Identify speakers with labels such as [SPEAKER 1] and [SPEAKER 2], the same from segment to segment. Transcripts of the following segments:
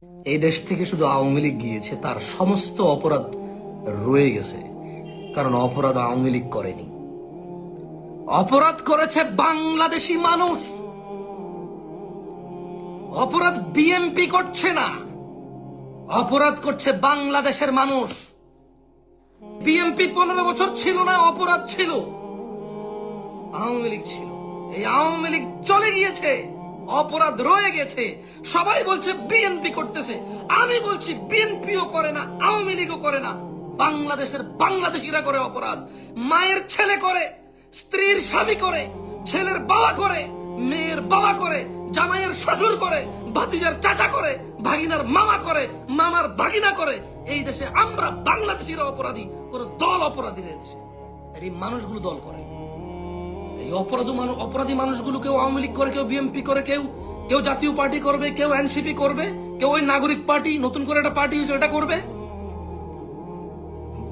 [SPEAKER 1] এই দেশ থেকে শুধু আওয়ামী লীগ গিয়েছে, তার সমস্ত অপরাধ রয়ে গেছে। কারণ অপরাধ আওয়ামী লীগ করেনি, অপরাধ করেছে বাংলাদেশি মানুষ। অপরাধ বিএনপি করছে না, অপরাধ করছে বাংলাদেশের মানুষ। বিএনপি 15 বছর ছিল না, অপরাধ ছিল, আওয়ামী লীগ ছিল। এই আওয়ামী লীগ চলে গিয়েছে, অপরাধ রয়ে গেছে। সবাই বলছে বিএনপি করতেছে, আমি বলছি বিএনপিও করে না, আওয়ামী লীগও করে না, বাংলাদেশের বাংলাদেশিরা করে অপরাধ। মায়ের ছেলে করে, স্ত্রীর স্বামী করে, ছেলের বাবা করে, মেয়ের বাবা করে, জামাইয়ের শ্বশুর করে, ভাতিজার চাচা করে, ভাগিনার মামা করে, মামার ভাগিনা করে। এই দেশে আমরা বাংলাদেশিরা অপরাধী, কোন দল অপরাধী এই দেশে। আর এই মানুষগুলো দল করে। এই অপরাধী মানুষগুলো কেউ আওয়ামী লীগ করে, কেউ বিএনপি করে, কেউ জাতীয় পার্টি করবে, কেউ এনসিপি করবে, কেউ ওই নাগরিক পার্টি, নতুন করে একটা পার্টি হয়েছে এটা করবে।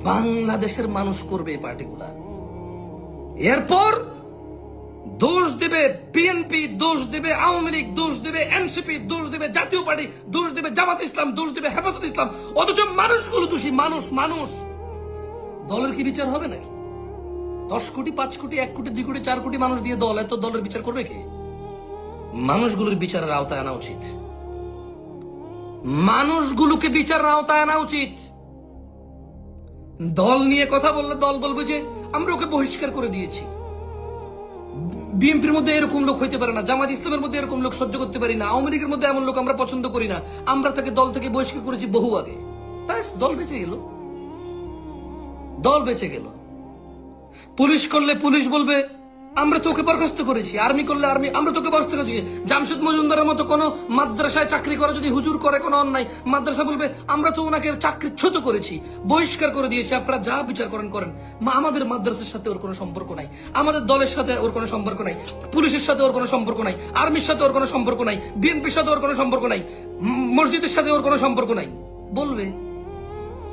[SPEAKER 1] বাংলাদেশের মানুষ করবে এই পার্টিগুলা। এরপর দোষ দেবে বিএনপি, দোষ দেবে আওয়ামী লীগ, দোষ দেবে এনসিপি, দোষ দেবে জাতীয় পার্টি, দোষ দেবে জামাত ইসলাম, দোষ দেবে হেফাজত ইসলাম। অথচ মানুষগুলো দোষী। মানুষ দলের কি বিচার হবে নাকি? 10 কোটি, 5 কোটি, 1 কোটি, 2 কোটি, 4 কোটি মানুষ দিয়ে দল, এত দলের বিচার করবে কে? মানুষগুলোর বিচারের আওতায় আনা উচিত, মানুষগুলোকে বিচারের আওতায় আনা উচিত। দল নিয়ে কথা বললে দল বলবে যে আমরা ওকে বহিষ্কার করে দিয়েছি। বিএনপির মধ্যে এরকম লোক হইতে পারে না, জামাত ইসলামের মধ্যে এরকম লোক সহ্য করতে পারি না, আওয়ামী লীগের মধ্যে এমন লোক আমরা পছন্দ করি না, আমরা তাকে দল থেকে বহিষ্কার করেছি বহু আগে। ব্যাস, দল বেঁচে গেল, দল বেঁচে গেল। পুলিশ করলে পুলিশ বলবে আমরা তোকে বরখাস্ত করেছি, আর্মি করলে আর্মি আমরা তোকে বরখাস্ত করেছি। জামশেদ মজুমদারের মতো কোন মাদ্রাসায় চাকরি করে যদি হুজুর করে কোনো অন্যায়, মাদ্রাসা বলবে আমরা তো ওনাকে চাকরিচ্যুত করেছি, বহিষ্কার করে দিয়েছি, আপনারা যা বিচার করেন। আমাদের মাদ্রাসার সাথে ওর কোনো সম্পর্ক নাই, আমাদের দলের সাথে ওর কোনো সম্পর্ক নাই, পুলিশের সাথে ওর কোনো সম্পর্ক নাই, আর্মির সাথে ওর কোনো সম্পর্ক নাই, বিএনপির সাথে ওর কোনো সম্পর্ক নাই, মসজিদের সাথে ওর কোনো সম্পর্ক নাই বলবে।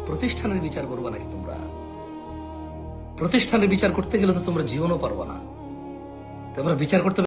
[SPEAKER 1] প্রতিষ্ঠানের বিচার করবা নাকি তোমরা? প্রতিষ্ঠানের বিচার করতে গেলে তো তোমরা জীবনও পারবা না, তোমরা বিচার করতে